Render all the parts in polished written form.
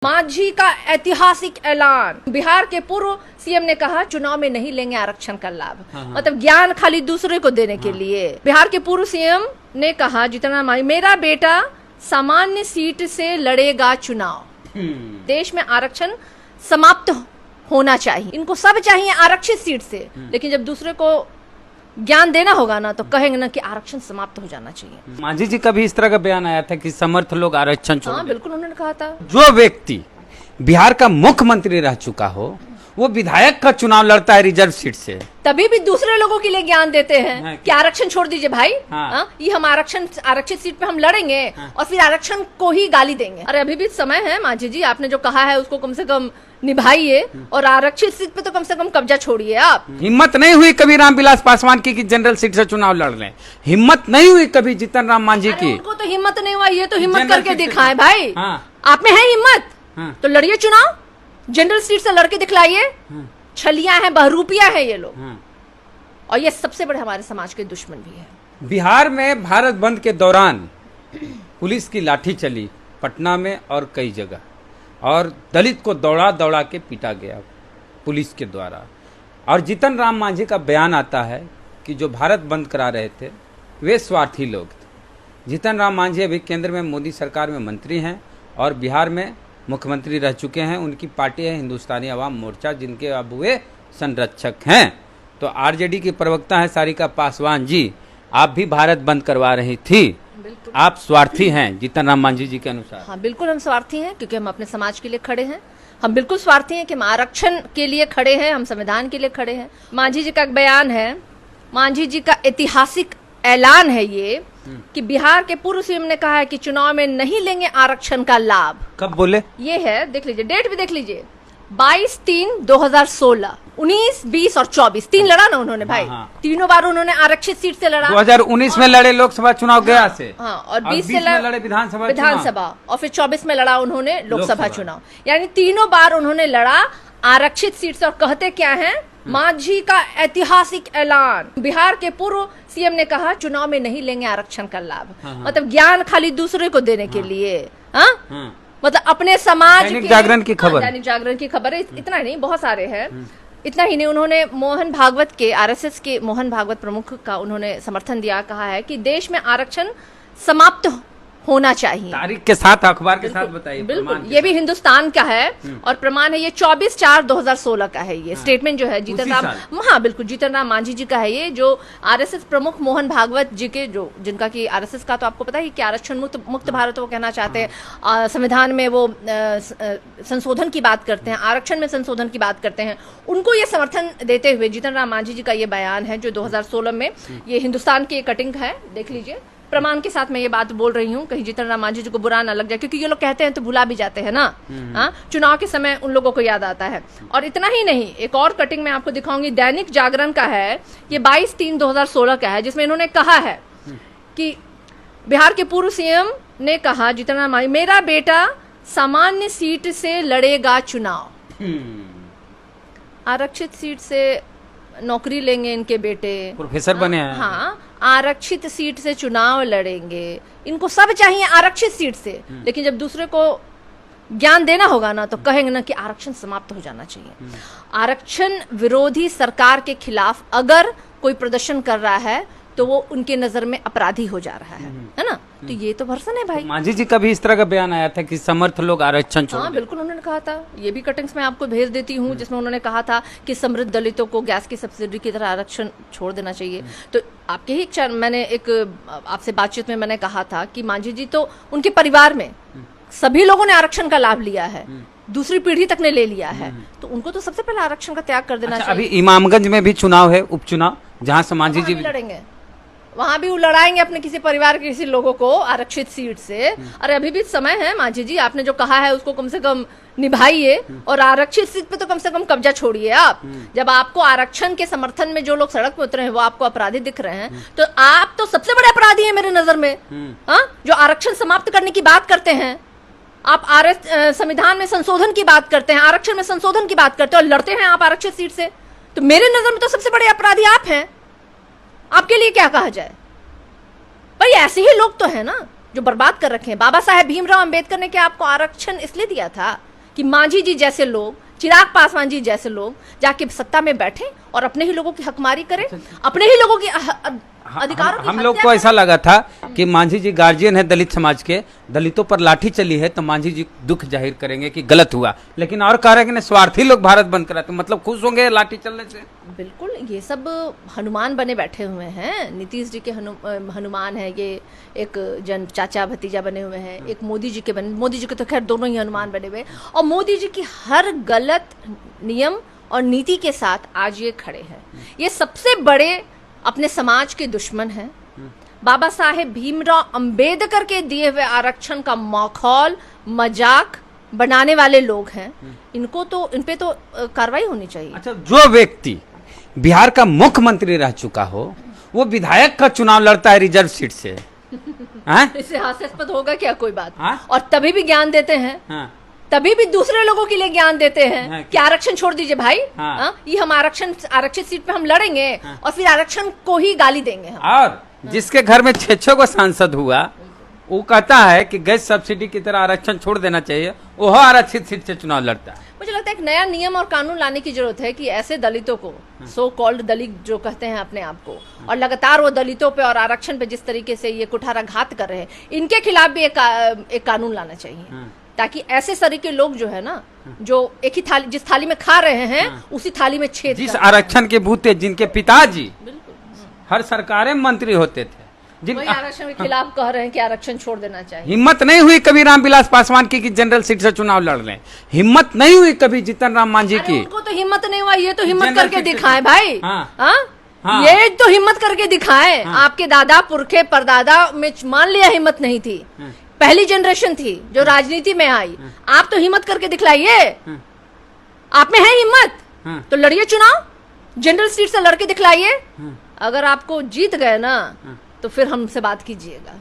मांझी का ऐतिहासिक ऐलान। बिहार के पूर्व सीएम ने कहा चुनाव में नहीं लेंगे आरक्षण का लाभ। मतलब ज्ञान खाली दूसरे को देने के लिए। बिहार के पूर्व सीएम ने कहा जितना मेरा बेटा सामान्य सीट से लड़ेगा चुनाव। देश में आरक्षण समाप्त होना चाहिए, इनको सब चाहिए आरक्षित सीट से, लेकिन जब दूसरे को ज्ञान देना होगा ना तो कहेंगे ना कि आरक्षण समाप्त हो जाना चाहिए। मांझी जी का भी इस तरह का बयान आया था कि समर्थ लोग आरक्षण छोड़ दें। बिल्कुल उन्होंने कहा था। जो व्यक्ति बिहार का मुख्यमंत्री रह चुका हो वो विधायक का चुनाव लड़ता है रिजर्व सीट से, तभी भी दूसरे लोगों के लिए ज्ञान देते हैं कि आरक्षण छोड़ दीजिए भाई। ये हम आरक्षित सीट पे हम लड़ेंगे और फिर आरक्षण को ही गाली देंगे। अरे अभी भी समय है मांझी जी, आपने जो कहा है उसको कम से कम निभाइए और आरक्षित सीट पे तो कम से कम कब्जा छोड़िए। आप हिम्मत नहीं हुई कभी रामविलास पासवान की कि जनरल सीट से चुनाव लड़ रहे, हिम्मत नहीं हुई कभी जीतन राम मांझी की। उनको तो हिम्मत नहीं हुआ, ये तो हिम्मत करके दिखाए भाई। आप में है हिम्मत तो लड़िए चुनाव, जनरल सीट से लड़के दिखलाइए। छलियां हैं, बहरूपिया है ये लोग, और ये सबसे बड़े हमारे समाज के दुश्मन भी है। बिहार में भारत बंद के दौरान पुलिस की लाठी चली पटना में और कई जगह, और दलित को दौड़ा दौड़ा के पीटा गया पुलिस के द्वारा। और जीतन राम मांझी का बयान आता है कि जो भारत बंद करा रहे थे वे स्वार्थी लोग थे। जीतन राम मांझी अभी केंद्र में मोदी सरकार में मंत्री हैं और बिहार में मुख्यमंत्री रह चुके हैं। उनकी पार्टी है हिंदुस्तानी अवाम मोर्चा, जिनके अब वे संरक्षक हैं। तो आरजेडी की प्रवक्ता है सारिका पासवान जी, आप भी भारत बंद करवा रही थी, आप स्वार्थी हैं जीतन राम मांझी जी के अनुसार। हाँ बिल्कुल हम स्वार्थी हैं, क्योंकि हम अपने समाज के लिए खड़े हैं। हम बिल्कुल स्वार्थी हैं कि हम आरक्षण के लिए खड़े हैं, हम संविधान के लिए खड़े हैं। मांझी जी का एक बयान है, मांझी जी का ऐतिहासिक ऐलान है ये कि बिहार के पूर्व सीएम ने कहा है कि चुनाव में नहीं लेंगे आरक्षण का लाभ। कब बोले? ये है, देख लीजिए डेट भी देख लीजिए, 22/3/2016, 19, 20 और 24 तीन लड़ा ना उन्होंने भाई। तीनों बार उन्होंने आरक्षित सीट से लड़ा। 2019 में लड़े लोकसभा चुनाव गया से, और 20 से लड़े विधानसभा, और फिर 24 में लड़ा उन्होंने लोकसभा चुनाव। यानी तीनों बार उन्होंने लड़ा आरक्षित सीट से। और कहते क्या है, मांझी का ऐतिहासिक ऐलान। बिहार के पूर्व सीएम ने कहा चुनाव में नहीं लेंगे आरक्षण का लाभ। मतलब ज्ञान खाली दूसरे को देने के लिए। मतलब अपने समाज दैनिक जागरण की खबर, दैनिक जागरण की खबर है। इतना नहीं, बहुत सारे हैं। इतना ही नहीं, उन्होंने मोहन भागवत के, आरएसएस के मोहन भागवत प्रमुख का उन्होंने समर्थन दिया। कहा है कि देश में आरक्षण समाप्त होना चाहिए। तारीख के साथ, अखबार के साथ बताइए। बिल्कुल, ये भी हिंदुस्तान का है और प्रमाण है, ये 24/4/2016 का है। ये स्टेटमेंट जो है जीतन राम, हाँ बिल्कुल जीतन राम मांझी जी का है ये, जो आरएसएस प्रमुख मोहन भागवत जी के, जो जिनका कि आरएसएस का तो आपको पता है कि आरक्षण मुक्त भारत वो कहना चाहते हैं। संविधान में वो संशोधन की बात करते हैं, आरक्षण में संशोधन की बात करते हैं। उनको ये समर्थन देते हुए जीतन राम मांझी जी का ये बयान है, जो 2016 में, ये हिंदुस्तान की कटिंग है, देख लीजिए। प्रमाण के साथ मैं ये बात बोल रही हूँ, कहीं जीतन राम मांझी जी को बुरा ना लग जाए, क्योंकि ये लोग कहते हैं तो भुला भी जाते हैं ना। चुनाव के समय उन लोगों को याद आता है। और इतना ही नहीं, एक और कटिंग मैं आपको दिखाऊंगी, दैनिक जागरण का है, ये 22/3/2016 का है, जिसमें इन्होंने कहा है कि बिहार के पूर्व सीएम ने कहा जीतन राम मांझी, मेरा बेटा सामान्य सीट से लड़ेगा चुनाव। आरक्षित सीट से नौकरी लेंगे इनके बेटे, प्रोफेसर बने हैं। हाँ, आरक्षित सीट से चुनाव लड़ेंगे, इनको सब चाहिए आरक्षित सीट से, लेकिन जब दूसरे को ज्ञान देना होगा ना तो कहेंगे ना कि आरक्षण समाप्त हो जाना चाहिए। आरक्षण विरोधी सरकार के खिलाफ अगर कोई प्रदर्शन कर रहा है तो वो उनके नजर में अपराधी हो जा रहा है ना। तो ये तो भर्सन है भाई। मांझी जी का भी इस तरह का बयान आया था कि समर्थ लोग आरक्षण छोड़ दें। हाँ बिल्कुल उन्होंने कहा था। ये भी कटिंग्स मैं आपको भेज देती हूँ, जिसमें उन्होंने कहा था कि समृद्ध दलितों को गैस की सब्सिडी की तरह आरक्षण छोड़ देना चाहिए। तो आपके ही मैंने एक आपसे बातचीत में मैंने कहा था कि मांझी जी तो उनके परिवार में सभी लोगों ने आरक्षण का लाभ लिया है, दूसरी पीढ़ी तक ने ले लिया है, तो उनको तो सबसे पहले आरक्षण का त्याग कर देना चाहिए। अभी इमामगंज में भी चुनाव है, उपचुनाव, जहाँ से मांझी जी लड़ेंगे, वहां भी वो लड़ाएंगे अपने किसी परिवार के किसी लोगों को आरक्षित सीट से। अरे अभी भी समय है मांझी जी, आपने जो कहा है उसको कम से कम निभाइए और आरक्षित सीट पे तो कम से कम कब्जा छोड़िए। आप जब आपको आरक्षण के समर्थन में जो लोग सड़क पे उतरे हैं वो आपको अपराधी दिख रहे हैं, तो आप तो सबसे बड़े अपराधी हैं मेरे नजर में। जो आरक्षण समाप्त करने की बात करते हैं, आप संविधान में संशोधन की बात करते हैं, आरक्षण में संशोधन की बात करते हैं और लड़ते हैं आप आरक्षित सीट से, तो मेरे नजर में तो सबसे बड़े अपराधी आप हैं। आपके लिए क्या कहा जाए भाई? ऐसे ही लोग तो है ना जो बर्बाद कर रखे हैं। बाबा साहेब भीमराव अंबेडकर ने क्या आपको आरक्षण इसलिए दिया था कि मांझी जी जैसे लोग, चिराग पासवान जी जैसे लोग जाके सत्ता में बैठे और अपने ही लोगों की हकमारी करें, अपने ही लोगों की अधिकारों की हम लोग हत्या को ऐसा करें। लगा था कि मांझी जी गार्जियन है दलित समाज के, दलितों पर लाठी चली है तो मांझी जी दुख जाहिर करेंगे कि गलत हुआ, लेकिन और कह रहे हैं कि स्वार्थी लोग भारत बंद करा, तो मतलब खुश होंगे लाठी चलने से? बिल्कुल, ये सब हनुमान बने बैठे हुए हैं। नीतीश जी के हनुमान है ये, एक जन चाचा भतीजा बने हुए हैं, एक मोदी जी के मोदी जी के तो खैर दोनों ही हनुमान बने हुए हैं, और मोदी जी की हर गलत नियम और नीति के साथ आज ये खड़े हैं। ये सबसे बड़े अपने समाज के दुश्मन हैं। बाबा साहेब भीमराव अंबेडकर के दिए हुए आरक्षण का मखौल मजाक बनाने वाले लोग हैं। इनको तो, इन पे तो कार्रवाई होनी चाहिए। अच्छा, जो व्यक्ति बिहार का मुख्यमंत्री रह चुका हो वो विधायक का चुनाव लड़ता है रिजर्व सीट से, इससे हास्यास्पद होगा क्या कोई बात? हाँ? और तभी भी ज्ञान देते हैं, हाँ। तभी भी दूसरे लोगों के लिए ज्ञान देते हैं हाँ, कि आरक्षण छोड़ दीजिए भाई। हाँ। हाँ? ये हम आरक्षित सीट पे हम लड़ेंगे। हाँ। और फिर आरक्षण को ही गाली देंगे हम। और जिसके घर में 6 को सांसद हुआ वो कहता है कि गैस सब्सिडी की तरह आरक्षण छोड़ देना चाहिए, वो आरक्षित सीट से चुनाव लड़ता है। मुझे लगता है एक नया नियम और कानून लाने की जरूरत है कि ऐसे दलितों को, सो कॉल्ड दलित जो कहते हैं अपने आप को, और लगातार वो दलितों पे और आरक्षण पे जिस तरीके से ये कुठाराघात कर रहे हैं, इनके खिलाफ भी एक कानून लाना चाहिए, ताकि ऐसे तरह के लोग जो है ना, जो एक ही थाली, जिस थाली में खा रहे हैं उसी थाली में छेद, जिस आरक्षण के भूते जिनके पिताजी हर सरकारें मंत्री होते थे, वही आरक्षण के खिलाफ कह रहे हैं कि आरक्षण छोड़ देना चाहिए। हिम्मत नहीं हुई कभी रामविलास पासवान की कि जनरल सीट से चुनाव लड़ लें, हिम्मत नहीं हुई कभी जीतन राम मांझी की। उनको तो हिम्मत नहीं हुआ, ये तो हिम्मत जनरल करके सीट से- दिखाएं भाई। हाँ। हाँ? हाँ। ये तो हिम्मत करके दिखाएं। आपके दादा पुरखे परदादा में मान लिया हिम्मत नहीं थी, पहली जनरेशन थी जो राजनीति में आई, आप तो हिम्मत करके दिखलाइए। आप में है हिम्मत तो लड़िए चुनाव, जनरल सीट से लड़के दिखलाइए। अगर आपको जीत गए ना तो फिर हमसे बात कीजिएगा।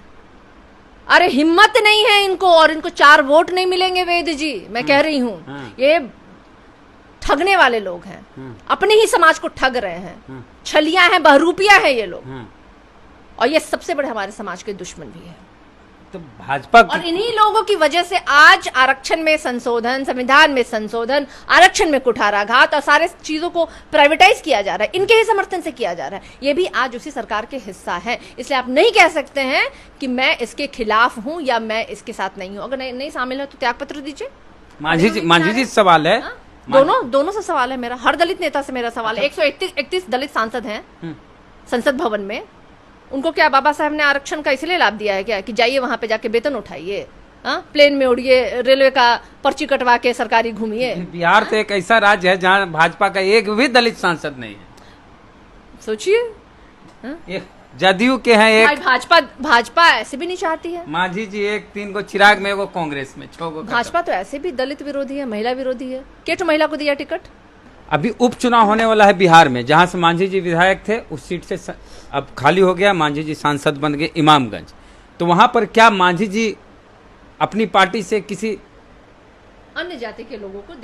अरे हिम्मत नहीं है इनको, और इनको 4 वोट नहीं मिलेंगे वेद जी, मैं कह रही हूँ। ये ठगने वाले लोग हैं, अपने ही समाज को ठग रहे हैं, छलियां हैं, बहरूपिया है ये लोग, और ये सबसे बड़े हमारे समाज के दुश्मन भी है। तो भाजपा और इन्हीं लोगों की वजह से आज आरक्षण में संशोधन, संविधान में संशोधन, आरक्षण में कुठाराघात और सारे चीजों को प्राइवेटाइज किया जा रहा है, इनके ही समर्थन से किया जा रहा है। ये भी आज उसी सरकार के हिस्सा है। इसलिए आप नहीं कह सकते हैं कि मैं इसके खिलाफ हूं या मैं इसके साथ नहीं हूं। अगर नहीं शामिल है तो त्याग पत्र दीजिए। मांझी जी सवाल है, दोनों से सवाल है मेरा, हर दलित नेता से मेरा सवाल है। 131 दलित सांसद हैं संसद भवन में, उनको क्या बाबा साहब ने आरक्षण का इसलिए लाभ दिया है क्या कि जाइए वहां पे जाके वेतन उठाइए, प्लेन में उड़िए, रेलवे का पर्ची कटवा के सरकारी घूमिए? बिहार तो एक ऐसा राज्य है जहां भाजपा का एक भी दलित सांसद नहीं है। सोचिए, जदयू के हैं एक, भाजपा ऐसे भी नहीं चाहती है। मांझी जी एक, 3 को चिराग में, वो कांग्रेस में, 6 को भाजपा तो ऐसे भी दलित विरोधी है, महिला विरोधी है। केट महिला को दिया टिकट। अभी उपचुनाव होने वाला है बिहार में, जहां से मांझी जी विधायक थे उस सीट से अब खाली हो गया, मांझी जी सांसद बन गए इमामगंज। तो वहां पर क्या मांझी जी अपनी पार्टी से किसी अन्य जाति के लोगों को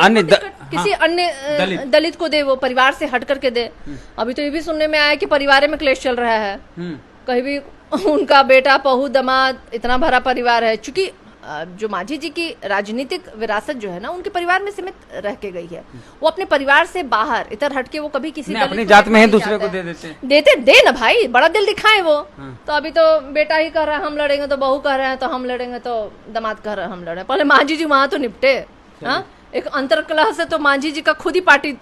किसी अन्य दलित को दे, वो परिवार से हट करके दे? अभी तो ये भी सुनने में आया कि परिवार में क्लेश चल रहा है, कहीं भी उनका बेटा बहू दामाद, इतना भरा परिवार है। चूंकि जो मांझी जी की राजनीतिक विरासत जो है ना, उनके परिवार में सीमित रह के गई है। वो अपने परिवार से बाहर इधर हटके वो कभी किसी अपनी जात में है दूसरे को दे ना भाई, बड़ा दिल दिखाए वो। तो अभी तो बेटा ही कह रहा है हम लड़ेंगे, तो बहू कह रहे हैं तो हम लड़ेंगे, तो दामाद कह रहे हैं हम लड़े। पहले मांझी जी वहां तो निपटे। एक अंतरकलह से तो मांझी जी का खुद ही पार्टी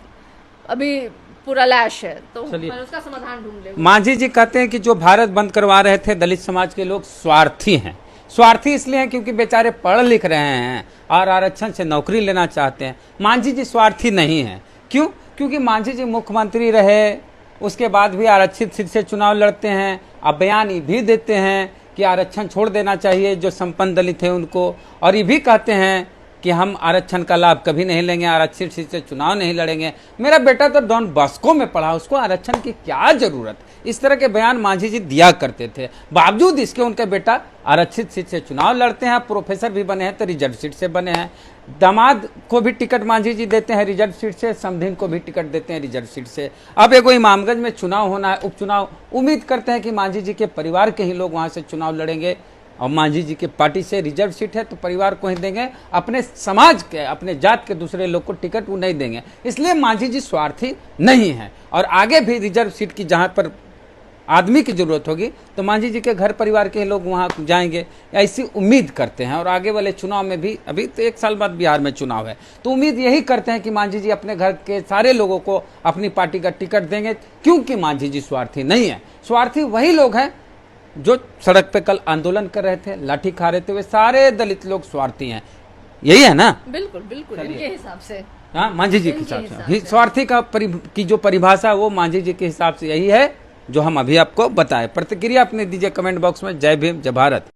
अभी पूरा लैश है, तो उसका समाधान ढूंढ ले। मांझी जी कहते हैं कि जो भारत बंद करवा रहे थे दलित समाज के लोग स्वार्थी हैं। स्वार्थी इसलिए हैं क्योंकि बेचारे पढ़ लिख रहे हैं और आरक्षण से नौकरी लेना चाहते हैं। मांझी जी स्वार्थी नहीं हैं। क्यों? क्योंकि मांझी जी मुख्यमंत्री रहे, उसके बाद भी आरक्षित सीट से चुनाव लड़ते हैं, अब बयान ये भी देते हैं कि आरक्षण छोड़ देना चाहिए जो संपन्न दलित है उनको, और ये भी कहते हैं कि हम आरक्षण का लाभ कभी नहीं लेंगे, आरक्षित सीट से चुनाव नहीं लड़ेंगे। मेरा बेटा तो डॉन बॉस्को में पढ़ा, उसको आरक्षण की क्या जरूरत? इस तरह के बयान मांझी जी दिया करते थे। बावजूद इसके उनके बेटा आरक्षित सीट से चुनाव लड़ते हैं, प्रोफेसर भी बने हैं तो रिजर्व सीट से बने हैं। दामाद को भी टिकट मांझी जी देते हैं रिजर्व सीट से, समधिन को भी टिकट देते हैं रिजर्व सीट से। अब एगो इमामगंज में चुनाव होना है, उपचुनाव, उम्मीद करते हैं कि मांझी जी के परिवार के ही लोग वहां से चुनाव लड़ेंगे। और मांझी जी की पार्टी से रिजर्व सीट है तो परिवार को ही देंगे, अपने समाज के, अपने जात के दूसरे लोग को टिकट वो नहीं देंगे। इसलिए मांझी जी स्वार्थी नहीं है और आगे भी रिजर्व सीट की जहां पर आदमी की जरूरत होगी तो मांझी जी के घर परिवार के लोग वहां जाएंगे, ऐसी उम्मीद करते हैं। और आगे वाले चुनाव में भी, अभी तो 1 साल बाद बिहार में चुनाव है, तो उम्मीद यही करते हैं कि मांझी जी अपने घर के सारे लोगों को अपनी पार्टी का टिकट देंगे, क्योंकि मांझी जी स्वार्थी नहीं है। स्वार्थी वही लोग हैं जो सड़क पे कल आंदोलन कर रहे थे, लाठी खा रहे थे, वे सारे दलित लोग स्वार्थी हैं। यही है ना? बिल्कुल बिल्कुल, इनके हिसाब से। हाँ, मांझी जी के हिसाब से स्वार्थी की जो परिभाषा वो मांझी जी के हिसाब से यही है जो हम अभी आपको बताएं। प्रतिक्रिया अपने दीजिए कमेंट बॉक्स में। जय भीम, जय भारत।